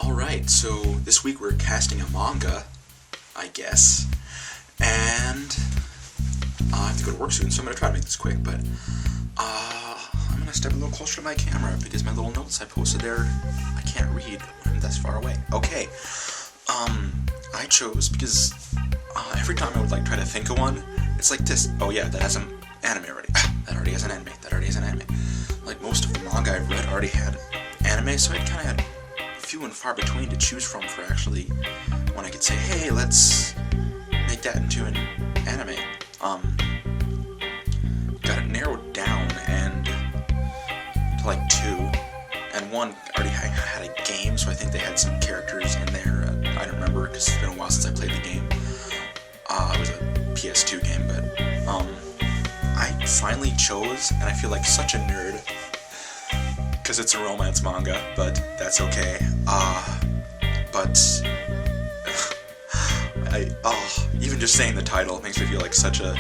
Alright, so this week we're casting a manga, I guess, and I have to go to work soon, so I'm going to try to make this quick, but I'm going to step a little closer to my camera because my little notes I posted there, I can't read when I'm this far away. Okay, I chose because every time I would try to think of one, it's like this. Oh yeah, that has an anime already. That already has an anime. That already has an anime. Like most of the manga I've read already had anime, so I kind of had few and far between to choose from for actually when I could say, hey, let's make that into an anime. Got it narrowed down and to two, and one already had a game, so I think they had some characters in there. I don't remember because it's been a while since I played the game. It was a PS2 game, but I finally chose, and I feel like such a nerd because it's a romance manga, but that's okay. Even just saying the title makes me feel like such a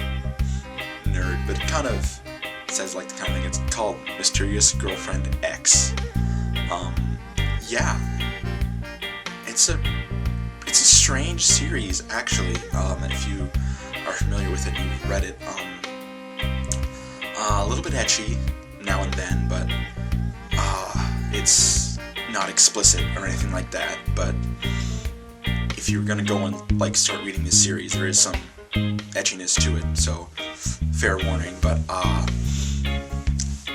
nerd, but it kind of says the kind of thing. It's called Mysterious Girlfriend X. Yeah. It's a strange series, actually, and if you are familiar with it, you've read it, a little bit ecchi now and then, but it's not explicit or anything like that, but if you're gonna go and start reading this series, there is some etchiness to it, so fair warning. But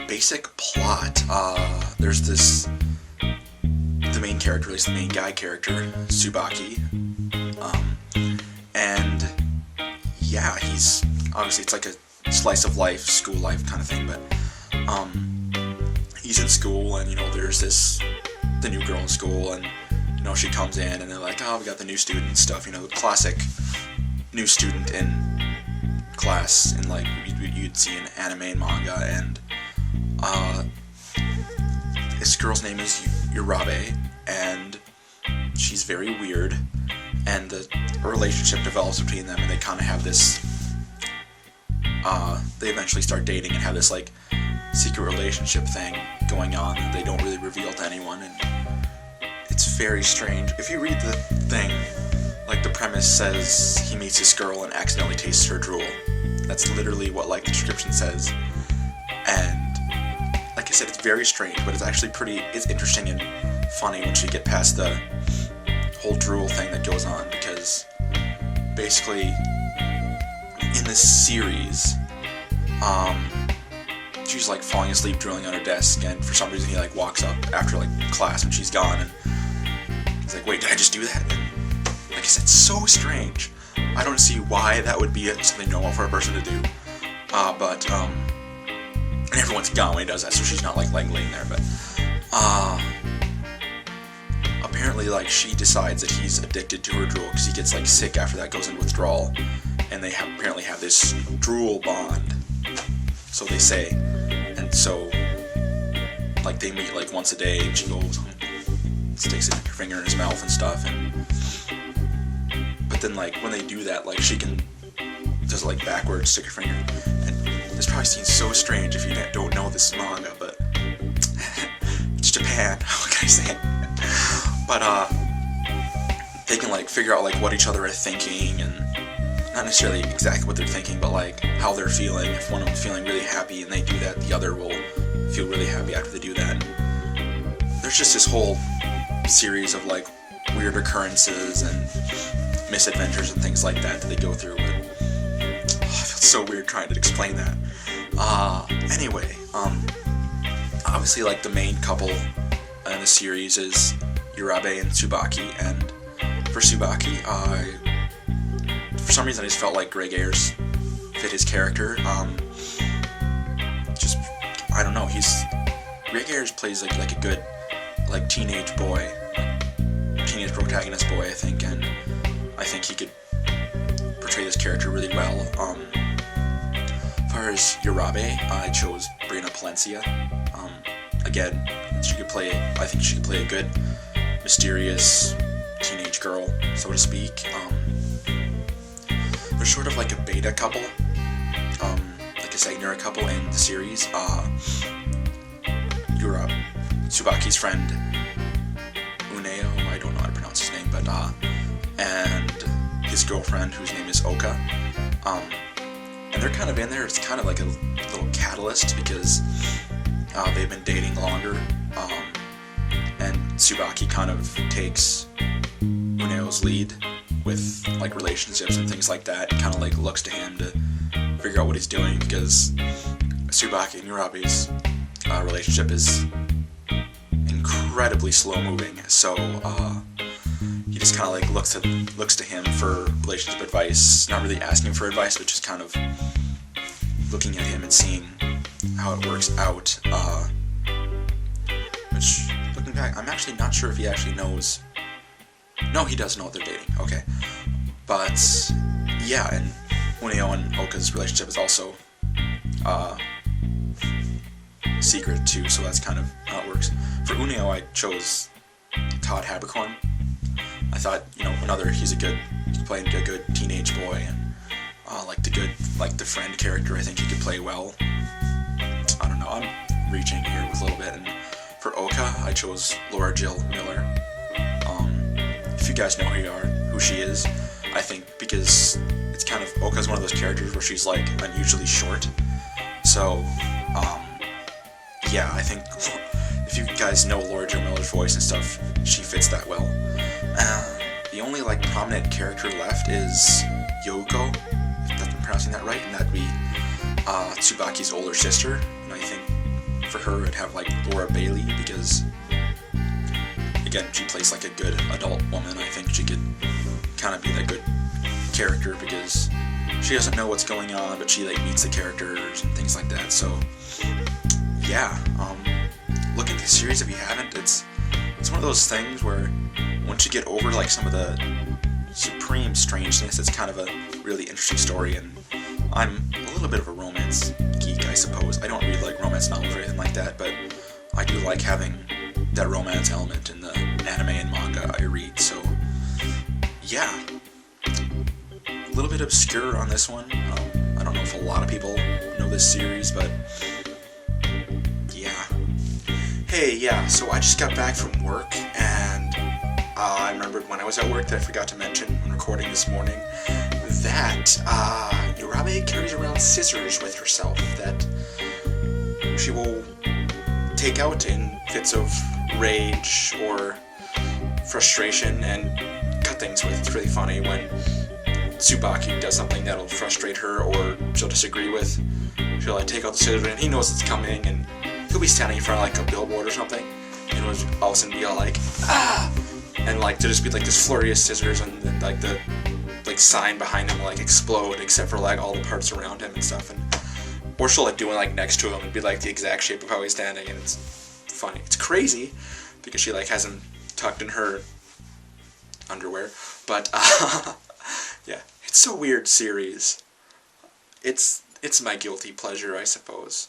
basic plot, there's the main character, at least the main guy character, Tsubaki, and yeah, he's obviously, it's like a slice of life, school life kind of thing, but he's in school, and there's the new girl in school, and she comes in, and they're like, oh, we got the new student and stuff, the classic new student in class, and you'd see in anime and manga, and this girl's name is Urabe, and she's very weird, and a relationship develops between them, and they kind of have this, they eventually start dating and have this secret relationship thing going on that they don't really reveal to anyone, and it's very strange. If you read the thing, the premise says he meets this girl and accidentally tastes her drool. That's literally what the description says, and like I said, it's very strange, but it's actually it's interesting and funny once you get past the whole drool thing that goes on, because basically in this series, she's falling asleep drooling on her desk, and for some reason he walks up after class when she's gone, and he's like, wait, did I just do that? And like I said, so strange. I don't see why that would be something normal for a person to do, but and everyone's gone when he does that, so she's not laying there, but apparently she decides that he's addicted to her drool because he gets sick after that, goes into withdrawal, and they apparently have this drool bond, so they say. And so they meet once a day, and she goes sticks her finger in his mouth and stuff, but then when they do that, she can just backwards stick her finger, and this probably seems so strange if you don't know this manga, but it's Japan, what can I say? But they can figure out what each other are thinking, and not necessarily exactly what they're thinking, but how they're feeling. If one of them's feeling really happy and they do that, the other will feel really happy after they do that. There's just this whole series of weird occurrences and misadventures and things like that they go through, but I feel so weird trying to explain that. Anyway, obviously the main couple in the series is Urabe and Tsubaki, and for Tsubaki, for some reason I just felt Greg Ayres fit his character. I don't know, Greg Ayres plays a good teenage boy, teenage protagonist boy, I think, and I think he could portray this character really well. As far as Urabe, I chose Brina Palencia. Again, I think she could play a good, mysterious teenage girl, so to speak. They're sort of a beta couple, a Sagner couple in the series. Tsubaki's friend Ueno, I but and his girlfriend, whose name is Oka, and they're kind of in there. It's kind of like a little catalyst because they've been dating longer, and Tsubaki kind of takes Ueno's lead with like relationships and things like that, and kind of like looks to him to figure out what he's doing, because Tsubaki and Urabe's relationship is incredibly slow moving, so he just kind of like looks to him for relationship advice, not really asking for advice, but just kind of looking at him and seeing how it works out, which, looking back, I'm actually not sure if he actually knows. No, he does know they're dating, okay. But, yeah, and Ueno and Oka's relationship is also secret too, so that's kind of how it works. For Ueno, I chose Todd Haberkorn. I thought, he's playing a good teenage boy, and like the friend character, I think he could play well. I don't know, I'm reaching here with a little bit, and for Oka, I chose Laura Jill Miller. If you guys know who she is, I think because it's kind of, Oka's one of those characters where she's like unusually short, so yeah, I think if you guys know Laura Jill Miller's voice and stuff, she fits that well. The only like prominent character left is Youko, if I'm pronouncing that right, and that'd be Tsubaki's older sister, and I think for her it'd have like Laura Bailey, because again, she plays like a good adult woman. I think she could kind of be that good character because she doesn't know what's going on, but she like meets the characters and things like that. So yeah, look into the series if you haven't. It's one of those things where once you get over like some of the supreme strangeness, it's kind of a really interesting story. And I'm a little bit of a romance geek, I suppose. I don't read like romance novels or anything like that, but I do like having that romance element in the anime and manga I read. So yeah, a little bit obscure on this one. I don't know if a lot of people know this series, but yeah. Hey, yeah, so I just got back from work, and I remembered when I was at work that I forgot to mention when recording this morning that Urabe carries around scissors with herself that she will take out in fits of rage or frustration and cut things with. It's really funny when Tsubaki does something that'll frustrate her or she'll disagree with. She'll like take out the scissors and he knows it's coming, and he'll be standing in front of like a billboard or something, and it'll all of a sudden be all like, ah! And like there'll just be like this flurry of scissors, and then like the like sign behind him will like explode except for like all the parts around him and stuff, and or she'll like do it like next to him and be like the exact shape of how he's standing, and it's funny. It's crazy because she like has him tucked in her underwear, but yeah, it's a weird series. It's my guilty pleasure, I suppose.